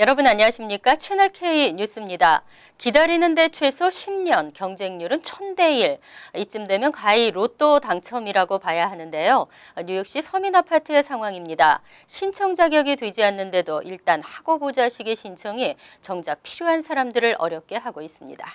여러분 안녕하십니까? 채널 K 뉴스입니다. 기다리는데 최소 10년, 경쟁률은 1000대 1. 이쯤 되면 가히 로또 당첨이라고 봐야 하는데요. 뉴욕시 서민아파트의 상황입니다. 신청 자격이 되지 않는데도 일단 하고 보자식의 신청이 정작 필요한 사람들을 어렵게 하고 있습니다.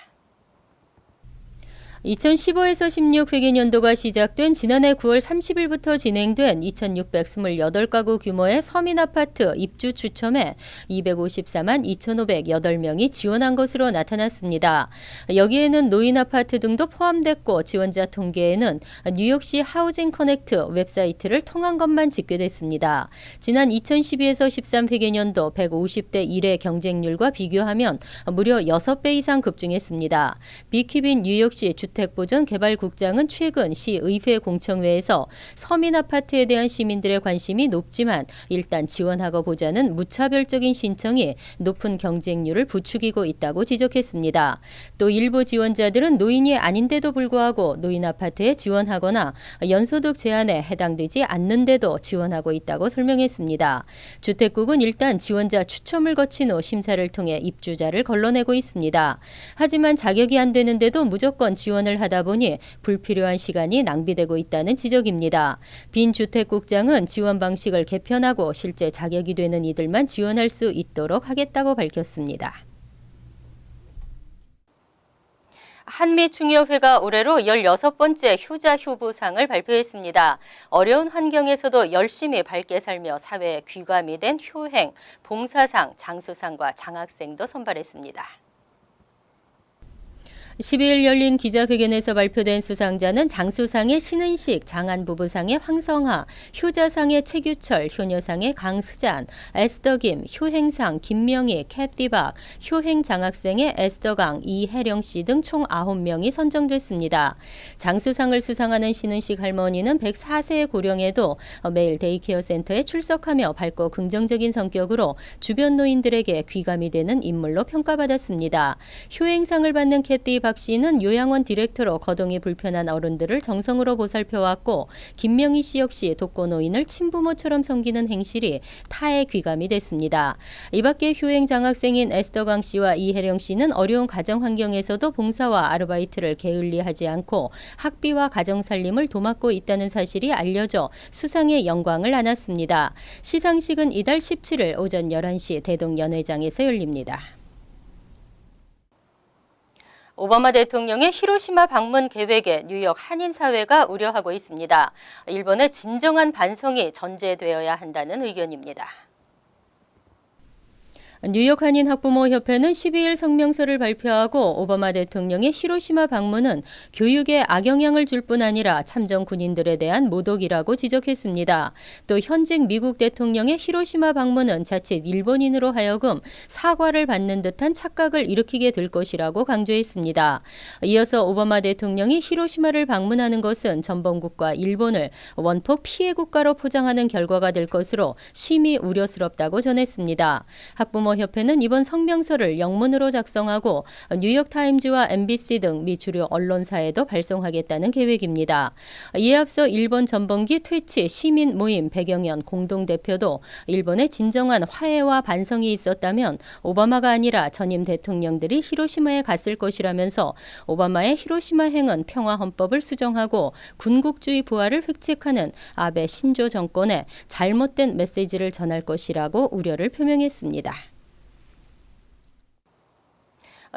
2015에서 16 회계년도가 시작된 지난해 9월 30일부터 진행된 2,628가구 규모의 서민아파트 입주 추첨에 254만 2,508명이 지원한 것으로 나타났습니다. 여기에는 노인아파트 등도 포함됐고 지원자 통계에는 뉴욕시 하우징 커넥트 웹사이트를 통한 것만 집계됐습니다. 지난 2012에서 13 회계년도 150대 1의 경쟁률과 비교하면 무려 6배 이상 급증했습니다. 비키빈 뉴욕시 주택보전개발국장은 최근 시의회 공청회에서 서민아파트에 대한 시민들의 관심이 높지만 일단 지원하고 보자는 무차별적인 신청이 높은 경쟁률을 부추기고 있다고 지적했습니다. 또 일부 지원자들은 노인이 아닌데도 불구하고 노인아파트에 지원하거나 연소득 제한에 해당되지 않는데도 지원하고 있다고 설명했습니다. 주택국은 일단 지원자 추첨을 거친 후 심사를 통해 입주자를 걸러내고 있습니다. 하지만 자격이 안 되는데도 무조건 지원을 하다 보니 불필요한 시간이 낭비되고 있다는 지적입니다. 빈주택국장은 지원 방식을 개편하고 실제 자격이 되는 이들만 지원할 수 있도록 하겠다고 밝혔습니다. 한미중의회가 올해로 16번째 효자 효부상을 발표했습니다. 어려운 환경에서도 열심히 밝게 살며 사회에 귀감이 된 효행, 봉사상, 장수상과 장학생도 선발했습니다. 12일 열린 기자회견에서 발표된 수상자는 장수상의 신은식, 장안부부상의 황성하, 효자상의 최규철, 효녀상의 강스잔, 에스더김, 효행상 김명희, 캐티박, 효행장학생의 에스더강, 이혜령 씨 등 총 9명이 선정됐습니다. 장수상을 수상하는 신은식 할머니는 104세의 고령에도 매일 데이케어 센터에 출석하며 밝고 긍정적인 성격으로 주변 노인들에게 귀감이 되는 인물로 평가받았습니다. 효행상을 받는 캐티박 박 씨는 요양원 디렉터로 거동이 불편한 어른들을 정성으로 보살펴왔고 김명희 씨 역시 독거노인을 친부모처럼 섬기는 행실이 타의 귀감이 됐습니다. 이 밖에 효행 장학생인 에스더강 씨와 이혜령 씨는 어려운 가정 환경에서도 봉사와 아르바이트를 게을리하지 않고 학비와 가정 살림을 도맡고 있다는 사실이 알려져 수상의 영광을 안았습니다. 시상식은 이달 17일 오전 11시 대동연회장에서 열립니다. 오바마 대통령의 히로시마 방문 계획에 뉴욕 한인사회가 우려하고 있습니다. 일본의 진정한 반성이 전제되어야 한다는 의견입니다. 뉴욕 한인 학부모 협회는 12일 성명서를 발표하고 오바마 대통령의 히로시마 방문은 교육에 악영향을 줄 뿐 아니라 참전 군인들에 대한 모독이라고 지적했습니다. 또 현직 미국 대통령의 히로시마 방문은 자칫 일본인으로 하여금 사과를 받는 듯한 착각을 일으키게 될 것이라고 강조했습니다. 이어서 오바마 대통령이 히로시마를 방문하는 것은 전범국과 일본을 원폭 피해 국가로 포장하는 결과가 될 것으로 심히 우려스럽다고 전했습니다. 학부모 협회는 이번 성명서를 영문으로 작성하고 뉴욕타임즈와 MBC 등 미 주류 언론사에도 발송하겠다는 계획입니다. 이에 앞서 일본 전범기 퇴치 시민 모임 백영현 공동대표도 일본의 진정한 화해와 반성이 있었다면 오바마가 아니라 전임 대통령들이 히로시마에 갔을 것이라면서 오바마의 히로시마 행은 평화헌법을 수정하고 군국주의 부활을 획책하는 아베 신조 정권에 잘못된 메시지를 전할 것이라고 우려를 표명했습니다.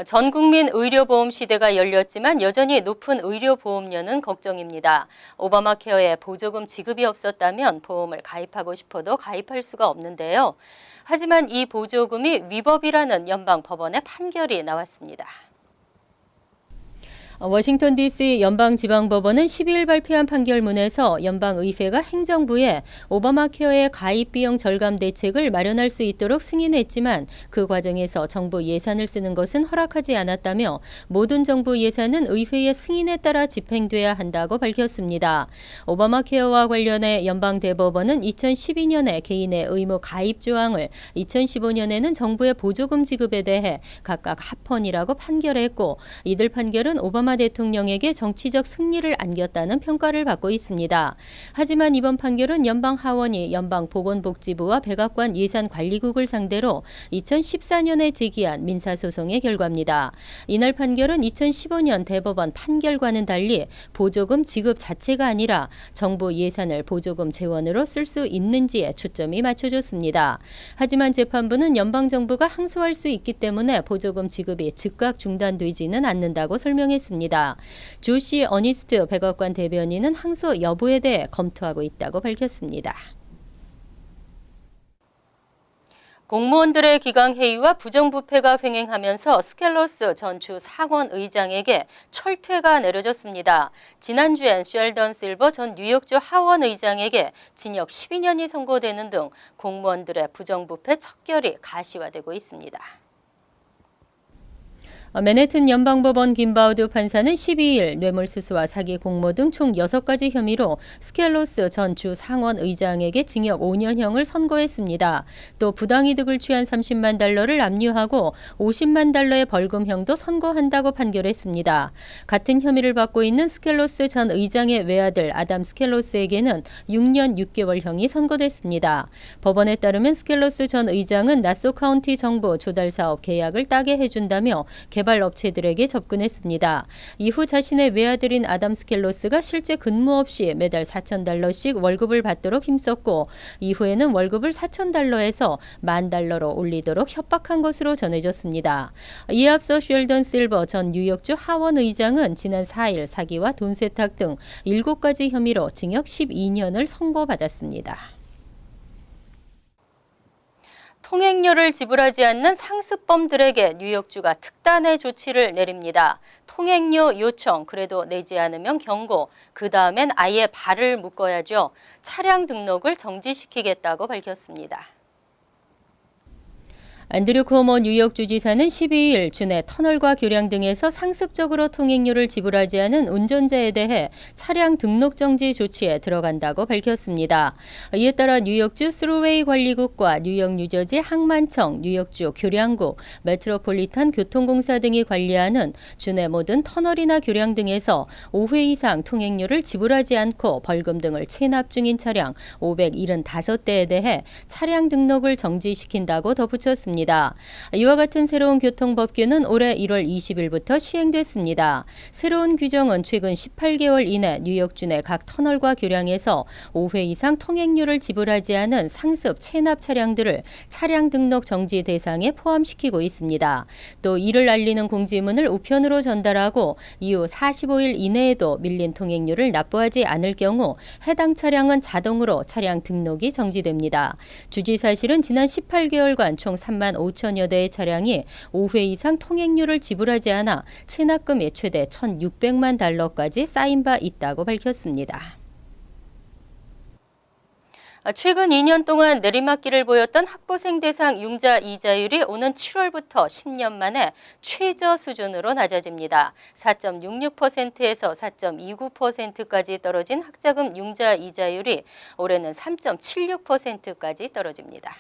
전 국민 의료보험 시대가 열렸지만 여전히 높은 의료보험료는 걱정입니다. 오바마 케어에 보조금 지급이 없었다면 보험을 가입하고 싶어도 가입할 수가 없는데요. 하지만 이 보조금이 위법이라는 연방 법원의 판결이 나왔습니다. 워싱턴 DC 연방지방법원은 12일 발표한 판결문에서 연방의회가 행정부에 오바마 케어의 가입 비용 절감 대책을 마련할 수 있도록 승인했지만 그 과정에서 정부 예산을 쓰는 것은 허락하지 않았다며 모든 정부 예산은 의회의 승인에 따라 집행돼야 한다고 밝혔습니다. 오바마 케어와 관련해 연방대법원은 2012년에 개인의 의무 가입 조항을 2015년에는 정부의 보조금 지급에 대해 각각 합헌이라고 판결했고 이들 판결은 오바마 오바마 대통령에게 정치적 승리를 안겼다는 평가를 받고 있습니다. 하지만 이번 판결은 연방 하원이 연방보건복지부와 백악관 예산관리국을 상대로 2014년에 제기한 민사소송의 결과입니다. 이날 판결은 2015년 대법원 판결과는 달리 보조금 지급 자체가 아니라 정부 예산을 보조금 재원으로 쓸 수 있는지에 초점이 맞춰졌습니다. 하지만 재판부는 연방정부가 항소할 수 있기 때문에 보조금 지급이 즉각 중단되지는 않는다고 설명했습니다. 조시 어니스트 백악관 대변인은 항소 여부에 대해 검토하고 있다고 밝혔습니다. 공무원들의 기강회의와 부정부패가 횡행하면서 스켈러스 전 주 상원의장에게 철퇴가 내려졌습니다. 지난주엔 쉘던 실버 전 뉴욕주 하원의장에게 징역 12년이 선고되는 등 공무원들의 부정부패 척결이 가시화되고 있습니다. 맨해튼 연방법원 김바우드 판사는 12일 뇌물수수와 사기 공모 등 총 6가지 혐의로 스켈로스 전 주 상원의장에게 징역 5년형을 선고했습니다. 또 부당이득을 취한 30만 달러를 압류하고 50만 달러의 벌금형도 선고한다고 판결했습니다. 같은 혐의를 받고 있는 스켈로스 전 의장의 외아들 아담 스켈로스에게는 6년 6개월형이 선고됐습니다. 법원에 따르면 스켈로스 전 의장은 나소 카운티 정부 조달사업 계약을 따게 해준다며 개발 업체들에게 접근했습니다. 이후 자신의 외아들인 아담 스켈로스가 실제 근무 없이 매달 $4,000씩 월급을 받도록 힘썼고 이후에는 월급을 $4,000에서 $10,000로 올리도록 협박한 것으로 전해졌습니다. 이에 앞서 쉘던 실버 전 뉴욕주 하원 의장은 지난 4일 사기와 돈 세탁 등 7가지 혐의로 징역 12년을 선고받았습니다. 통행료를 지불하지 않는 상습범들에게 뉴욕주가 특단의 조치를 내립니다. 통행료 요청, 그래도 내지 않으면 경고, 그 다음엔 아예 발을 묶어야죠. 차량 등록을 정지시키겠다고 밝혔습니다. 앤드류 쿠오모 뉴욕주지사는 12일 주내 터널과 교량 등에서 상습적으로 통행료를 지불하지 않은 운전자에 대해 차량 등록 정지 조치에 들어간다고 밝혔습니다. 이에 따라 뉴욕주 스루웨이 관리국과 뉴욕 뉴저지 항만청, 뉴욕주 교량국, 메트로폴리탄 교통공사 등이 관리하는 주내 모든 터널이나 교량 등에서 5회 이상 통행료를 지불하지 않고 벌금 등을 체납 중인 차량 575대에 대해 차량 등록을 정지시킨다고 덧붙였습니다. 이와 같은 새로운 교통법규는 올해 1월 20일부터 시행됐습니다. 새로운 규정은 최근 18개월 이내 뉴욕주 내 각 터널과 교량에서 5회 이상 통행료를 지불하지 않은 상습 체납 차량들을 차량 등록 정지 대상에 포함시키고 있습니다. 또 이를 알리는 공지문을 우편으로 전달하고 이후 45일 이내에도 밀린 통행료를 납부하지 않을 경우 해당 차량은 자동으로 차량 등록이 정지됩니다. 주지사실은 지난 18개월간 총 35,000여 대의 차량이 5회 이상 통행료를 지불하지 않아 체납금이 최대 $1,600만 쌓인 바 있다고 밝혔습니다. 최근 2년 동안 내리막길을 보였던 학부생 대상 융자 이자율이 오는 7월부터 10년 만에 최저 수준으로 낮아집니다. 4.66%에서 4.29%까지 떨어진 학자금 융자 이자율이 올해는 3.76%까지 떨어집니다.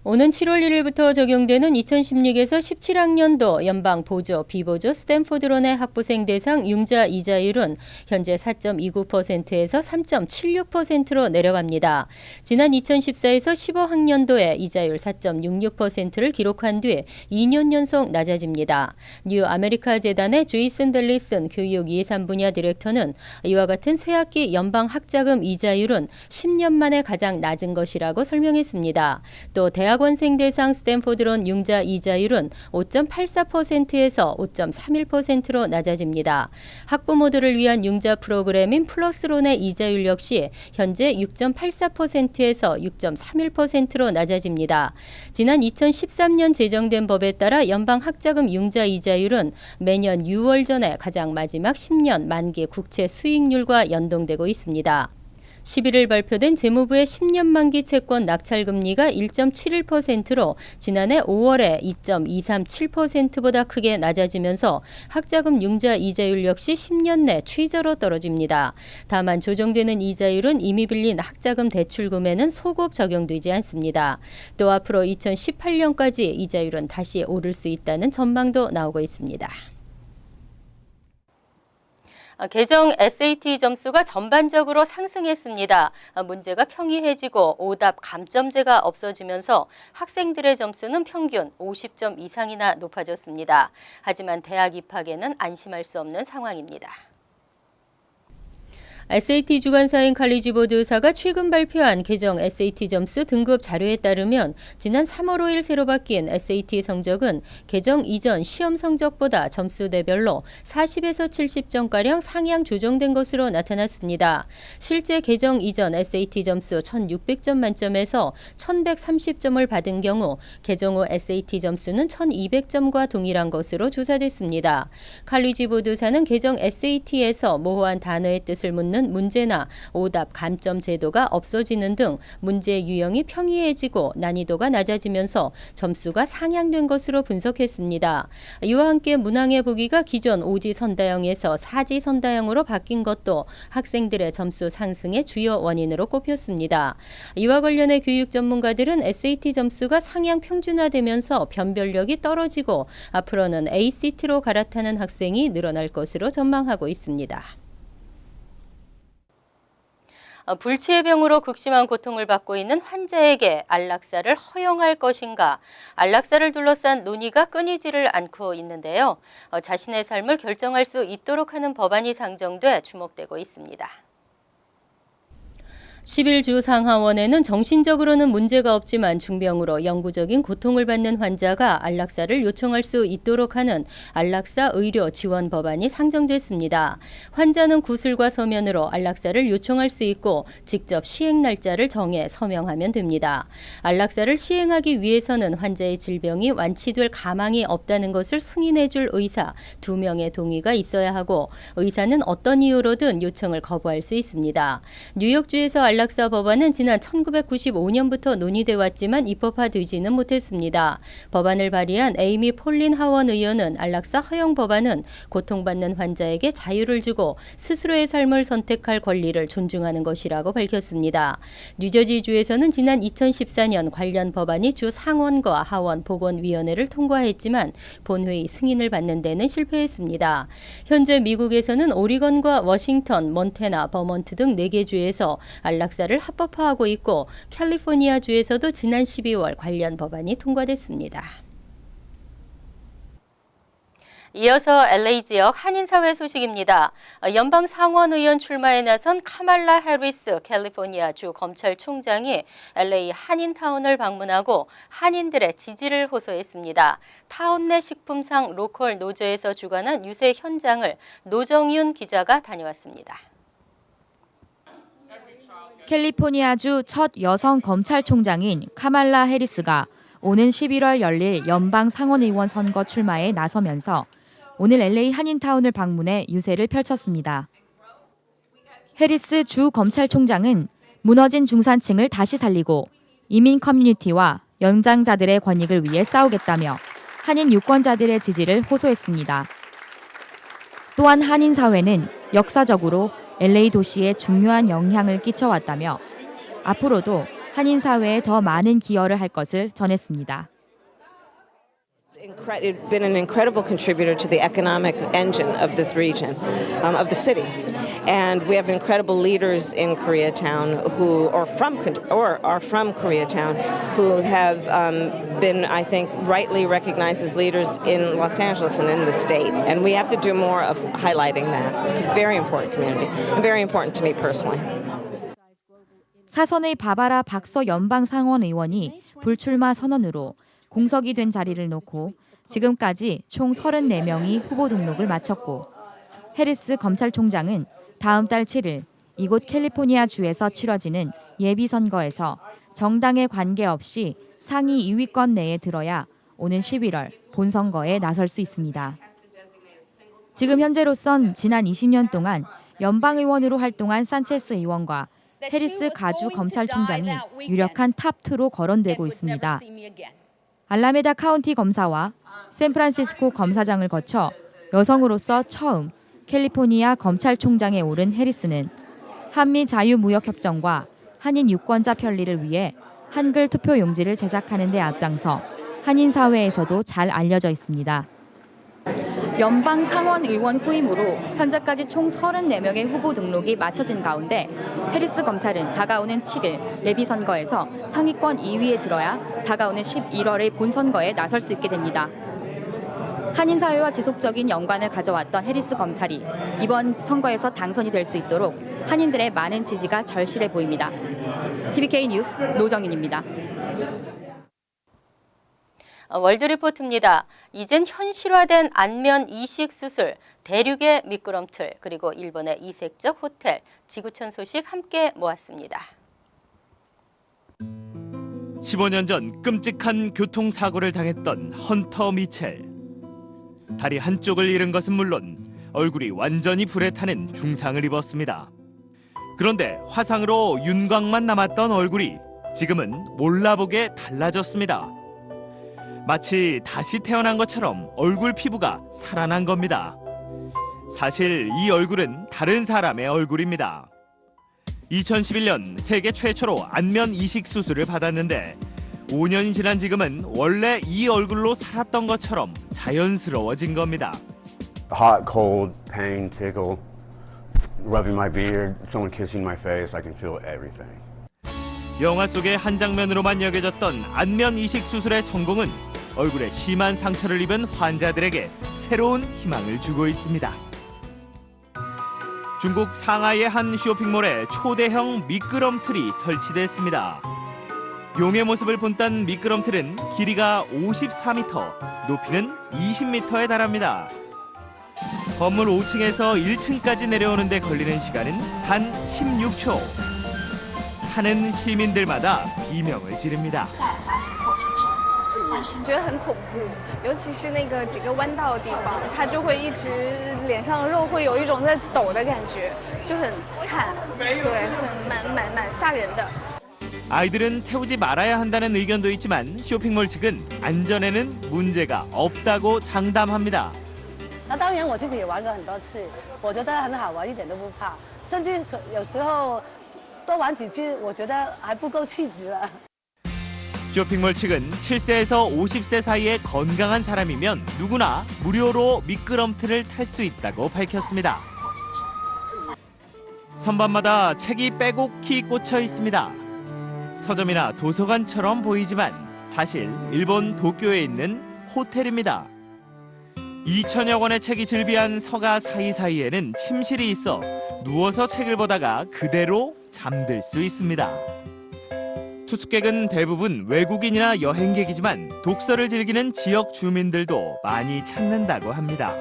오는 7월 1일부터 적용되는 2016에서 17학년도 연방 보조, 비보조 스탠포드론의 학부생 대상 융자 이자율은 현재 4.29%에서 3.76%로 내려갑니다. 지난 2014에서 15학년도에 이자율 4.66%를 기록한 뒤 2년 연속 낮아집니다. 뉴 아메리카 재단의 조이슨 델리슨 교육 예산 분야 디렉터는 이와 같은 새학기 연방 학자금 이자율은 10년 만에 가장 낮은 것이라고 설명했습니다. 또 대학원생 대상 스탠포드론 융자 이자율은 5.84%에서 5.31%로 낮아집니다. 학부모들을 위한 융자 프로그램인 플러스론의 이자율 역시 현재 6.84%에서 6.31%로 낮아집니다. 지난 2013년 제정된 법에 따라 연방 학자금 융자 이자율은 매년 6월 전에 가장 마지막 10년 만기 국채 수익률과 연동되고 있습니다. 11일 발표된 재무부의 10년 만기 채권 낙찰금리가 1.71%로 지난해 5월에 2.237%보다 크게 낮아지면서 학자금 융자 이자율 역시 10년 내 최저로 떨어집니다. 다만 조정되는 이자율은 이미 빌린 학자금 대출금에는 소급 적용되지 않습니다. 또 앞으로 2018년까지 이자율은 다시 오를 수 있다는 전망도 나오고 있습니다. 개정 SAT 점수가 전반적으로 상승했습니다. 문제가 평이해지고 오답 감점제가 없어지면서 학생들의 점수는 평균 50점 이상이나 높아졌습니다. 하지만 대학 입학에는 안심할 수 없는 상황입니다. SAT 주관사인 칼리지보드사가 최근 발표한 개정 SAT 점수 등급 자료에 따르면 지난 3월 5일 새로 바뀐 SAT 성적은 개정 이전 시험 성적보다 점수대별로 40에서 70점가량 상향 조정된 것으로 나타났습니다. 실제 개정 이전 SAT 점수 1,600점 만점에서 1,130점을 받은 경우 개정 후 SAT 점수는 1,200점과 동일한 것으로 조사됐습니다. 칼리지보드사는 개정 SAT에서 모호한 단어의 뜻을 묻는 문제나 오답 감점 제도가 없어지는 등 문제 유형이 평이해지고 난이도가 낮아지면서 점수가 상향된 것으로 분석했습니다. 이와 함께 문항의 보기가 기존 5지 선다형에서 4지 선다형으로 바뀐 것도 학생들의 점수 상승의 주요 원인으로 꼽혔습니다. 이와 관련해 교육 전문가들은 SAT 점수가 상향 평준화되면서 변별력이 떨어지고 앞으로는 ACT로 갈아타는 학생이 늘어날 것으로 전망하고 있습니다. 불치의 병으로 극심한 고통을 받고 있는 환자에게 안락사를 허용할 것인가, 안락사를 둘러싼 논의가 끊이지를 않고 있는데요. 자신의 삶을 결정할 수 있도록 하는 법안이 상정돼 주목되고 있습니다. 11주 상하원에는 정신적으로는 문제가 없지만 중병으로 영구적인 고통을 받는 환자가 안락사를 요청할 수 있도록 하는 안락사 의료 지원 법안이 상정됐습니다. 환자는 구술과 서면으로 안락사를 요청할 수 있고 직접 시행 날짜를 정해 서명하면 됩니다. 안락사를 시행하기 위해서는 환자의 질병이 완치될 가망이 없다는 것을 승인해 줄 의사 2명의 동의가 있어야 하고 의사는 어떤 이유로든 요청을 거부할 수 있습니다. 뉴욕주에서 안락사 법안은 지난 1995년부터 논의돼 왔지만 입법화되지는 못했습니다. 법안을 발의한 에이미 폴린 하원 의원은 안락사 허용 법안은 고통받는 환자에게 자유를 주고 스스로의 삶을 선택할 권리를 존중하는 것이라고 밝혔습니다. 뉴저지주에서는 지난 2014년 관련 법안이 주 상원과 하원 보건위원회를 통과했지만 본회의 승인을 받는 데는 실패했습니다. 현재 미국에서는 오리건과 워싱턴, 몬태나, 버몬트 등 4개 주에서 안락사를 합법화하고 있고 캘리포니아 주에서도 지난 12월 관련 법안이 통과됐습니다. 이어서 LA 지역 한인사회 소식입니다. 연방 상원의원 출마에 나선 카말라 해리스 캘리포니아 주 검찰총장이 LA 한인타운을 방문하고 한인들의 지지를 호소했습니다. 타운 내 식품상 로컬 노조에서 주관한 유세 현장을 노정윤 기자가 다녀왔습니다. 캘리포니아주 첫 여성 검찰총장인 카말라 해리스가 오는 11월 열릴 연방 상원의원 선거 출마에 나서면서 오늘 LA 한인타운을 방문해 유세를 펼쳤습니다. 해리스 주 검찰총장은 무너진 중산층을 다시 살리고 이민 커뮤니티와 연장자들의 권익을 위해 싸우겠다며 한인 유권자들의 지지를 호소했습니다. 또한 한인 사회는 역사적으로 LA 도시에 중요한 영향을 끼쳐왔다며 앞으로도 한인 사회에 더 많은 기여를 할 것을 전했습니다. It's been an incredible contributor to the economic engine of this region, of the city. And we have incredible leaders in Koreatown who are from Koreatown who have been, I think, rightly recognized as leaders in Los Angeles and in the state. And we have to do more of highlighting that. It's a very important community and very important to me personally. 사선의 바바라 박서 연방 상원 의원이 불출마 선언으로 공석이 된 자리를 놓고 지금까지 총 34명이 후보 등록을 마쳤고 해리스 검찰총장은 다음 달 7일 이곳 캘리포니아 주에서 치러지는 예비선거에서 정당에 관계없이 상위 2위권 내에 들어야 오는 11월 본선거에 나설 수 있습니다. 지금 현재로선 지난 20년 동안 연방의원으로 활동한 산체스 의원과 해리스 가주 검찰총장이 유력한 탑2로 거론되고 있습니다. 알라메다 카운티 검사와 샌프란시스코 검사장을 거쳐 여성으로서 처음 캘리포니아 검찰총장에 오른 해리스는 한미 자유무역협정과 한인 유권자 편리를 위해 한글 투표 용지를 제작하는 데 앞장서 한인 사회에서도 잘 알려져 있습니다. 연방 상원 의원 후임으로 현재까지 총 34명의 후보 등록이 마쳐진 가운데 해리스 검찰은 다가오는 7일 예비 선거에서 상위권 2위에 들어야 다가오는 11월의 본선거에 나설 수 있게 됩니다. 한인 사회와 지속적인 연관을 가져왔던 해리스 검찰이 이번 선거에서 당선이 될 수 있도록 한인들의 많은 지지가 절실해 보입니다. TVK 뉴스 노정인입니다. 월드리포트입니다. 이젠 현실화된 안면 이식 수술, 대륙의 미끄럼틀, 그리고 일본의 이색적 호텔, 지구촌 소식 함께 모았습니다. 15년 전 끔찍한 교통사고를 당했던 헌터 미첼. 다리 한쪽을 잃은 것은 물론 얼굴이 완전히 불에 타는 중상을 입었습니다. 그런데 화상으로 윤곽만 남았던 얼굴이 지금은 몰라보게 달라졌습니다. 마치 다시 태어난 것처럼 얼굴 피부가 살아난 겁니다. 사실 이 얼굴은 다른 사람의 얼굴입니다. 2011년 세계 최초로 안면 이식 수술을 받았는데 5년이 지난 지금은 원래 이 얼굴로 살았던 것처럼 자연스러워진 겁니다. Hot, cold, pain, tickle, rubbing my beard, someone kissing my face, I can feel everything. 영화 속의 한 장면으로만 여겨졌던 안면 이식 수술의 성공은 얼굴에 심한 상처를 입은 환자들에게 새로운 희망을 주고 있습니다. 중국 상하이의 한 쇼핑몰에 초대형 미끄럼틀이 설치됐습니다. 용의 모습을 본딴 미끄럼틀은 길이가 54m, 높이는 20m에 달합니다. 건물 5층에서 1층까지 내려오는 데 걸리는 시간은 단 16초. 타는 시민들마다 비명을 지릅니다. 觉得很恐怖，尤其是那个几个弯道的地方，它就会一直脸上的肉会有一种在抖的感觉，就很颤，对，蛮吓人的。 아이들은 태우지 말아야 한다는 의견도 있지만 쇼핑몰 측은 안전에는 문제가 없다고 장담합니다. 那当然，我自己也玩过很多次，我觉得很好玩，一点都不怕，甚至有时候多玩几次，我觉得还不够气质了。 쇼핑몰 측은 7세에서 50세 사이의 건강한 사람이면 누구나 무료로 미끄럼틀을 탈 수 있다고 밝혔습니다. 선반마다 책이 빼곡히 꽂혀 있습니다. 서점이나 도서관처럼 보이지만 사실 일본 도쿄에 있는 호텔입니다. 2천여 권의 책이 즐비한 서가 사이사이에는 침실이 있어 누워서 책을 보다가 그대로 잠들 수 있습니다. 투숙객은 대부분 외국인이나 여행객이지만 독서를 즐기는 지역 주민들도 많이 찾는다고 합니다.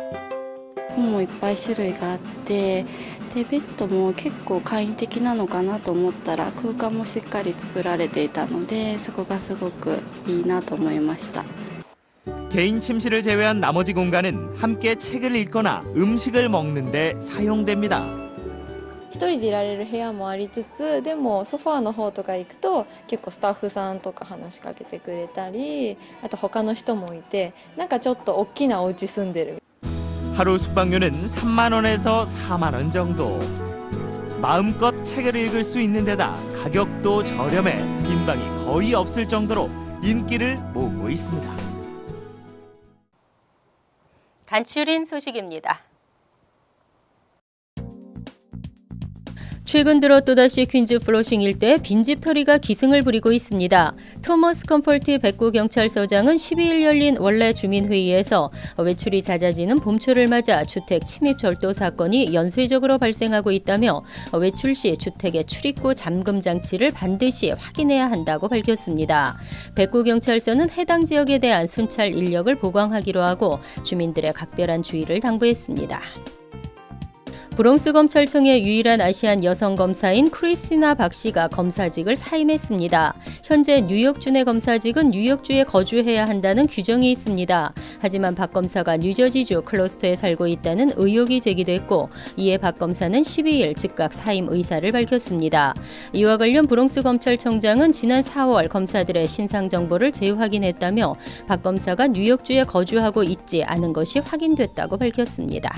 本もいっぱい種類があって、でベッドも結構簡易的なのかなと思ったら空間もしっかり作られていたので、そこがすごくいいなと思いました。 개인 침실을 제외한 나머지 공간은 함께 책을 읽거나 음식을 먹는 데 사용됩니다. 一人でいられる部屋もありつつ、でもソファーの方とか行くと結構スタッフさんとか話しかけてくれたり、あと他の人もいて、なんかちょっと大きなお家住んでる。 하루 숙박료는 3만 원에서 4만 원 정도. 마음껏 책을 읽을 수 있는 데다 가격도 저렴해 빈 방이 거의 없을 정도로 인기를 모으고 있습니다. 간추린 소식입니다. 최근 들어 또다시 퀸즈 플러싱 일대에 빈집털이가 기승을 부리고 있습니다. 토머스 컴펄티 백구경찰서장은 12일 열린 원래 주민회의에서 외출이 잦아지는 봄철을 맞아 주택 침입 절도 사건이 연쇄적으로 발생하고 있다며 외출 시 주택의 출입구 잠금 장치를 반드시 확인해야 한다고 밝혔습니다. 백구경찰서는 해당 지역에 대한 순찰 인력을 보강하기로 하고 주민들의 각별한 주의를 당부했습니다. 브롱스 검찰청의 유일한 아시안 여성 검사인 크리스티나 박 씨가 검사직을 사임했습니다. 현재 뉴욕주내 검사직은 뉴욕주에 거주해야 한다는 규정이 있습니다. 하지만 박 검사가 뉴저지주 클러스터에 살고 있다는 의혹이 제기됐고 이에 박 검사는 12일 즉각 사임 의사를 밝혔습니다. 이와 관련 브롱스 검찰청장은 지난 4월 검사들의 신상 정보를 재확인했다며 박 검사가 뉴욕주에 거주하고 있지 않은 것이 확인됐다고 밝혔습니다.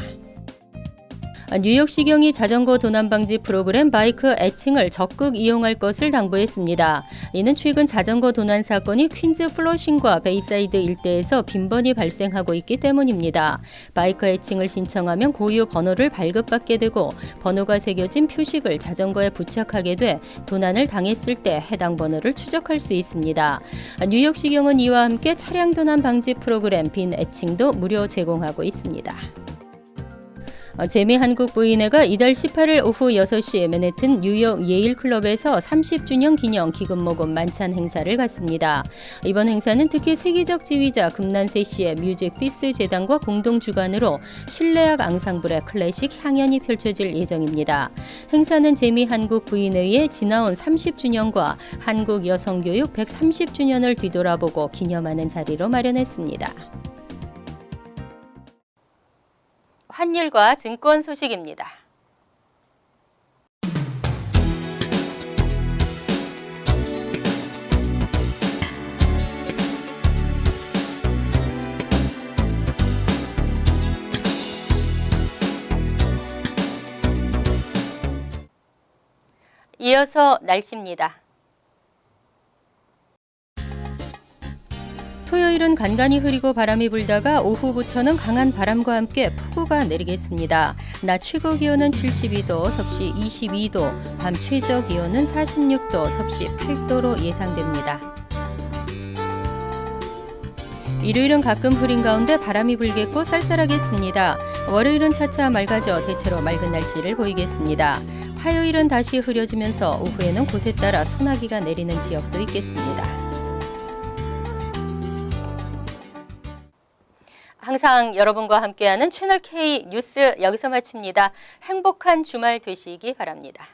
뉴욕시경이 자전거 도난 방지 프로그램 바이크 애칭을 적극 이용할 것을 당부했습니다. 이는 최근 자전거 도난 사건이 퀸즈 플러싱과 베이사이드 일대에서 빈번히 발생하고 있기 때문입니다. 바이크 애칭을 신청하면 고유 번호를 발급받게 되고 번호가 새겨진 표식을 자전거에 부착하게 돼 도난을 당했을 때 해당 번호를 추적할 수 있습니다. 뉴욕시경은 이와 함께 차량 도난 방지 프로그램 빈 애칭도 무료 제공하고 있습니다. 재미 한국 부인회가 이달 18일 오후 6시 맨해튼 뉴욕 예일 클럽에서 30주년 기념 기금 모금 만찬 행사를 갖습니다. 이번 행사는 특히 세계적 지휘자 금난세 씨의 뮤직 피스 재단과 공동 주관으로 실내악 앙상블의 클래식 향연이 펼쳐질 예정입니다. 행사는 재미 한국 부인회의 지나온 30주년과 한국 여성교육 130주년을 뒤돌아보고 기념하는 자리로 마련했습니다. 환율과 증권 소식입니다. 이어서 날씨입니다. 토요일은 간간히 흐리고 바람이 불다가 오후부터는 강한 바람과 함께 폭우가 내리겠습니다. 낮 최고 기온은 72도, 섭씨 22도, 밤 최저 기온은 46도, 섭씨 8도로 예상됩니다. 일요일은 가끔 흐린 가운데 바람이 불겠고 쌀쌀하겠습니다. 월요일은 차차 맑아져 대체로 맑은 날씨를 보이겠습니다. 화요일은 다시 흐려지면서 오후에는 곳에 따라 소나기가 내리는 지역도 있겠습니다. 항상 여러분과 함께하는 채널K 뉴스 여기서 마칩니다. 행복한 주말 되시기 바랍니다.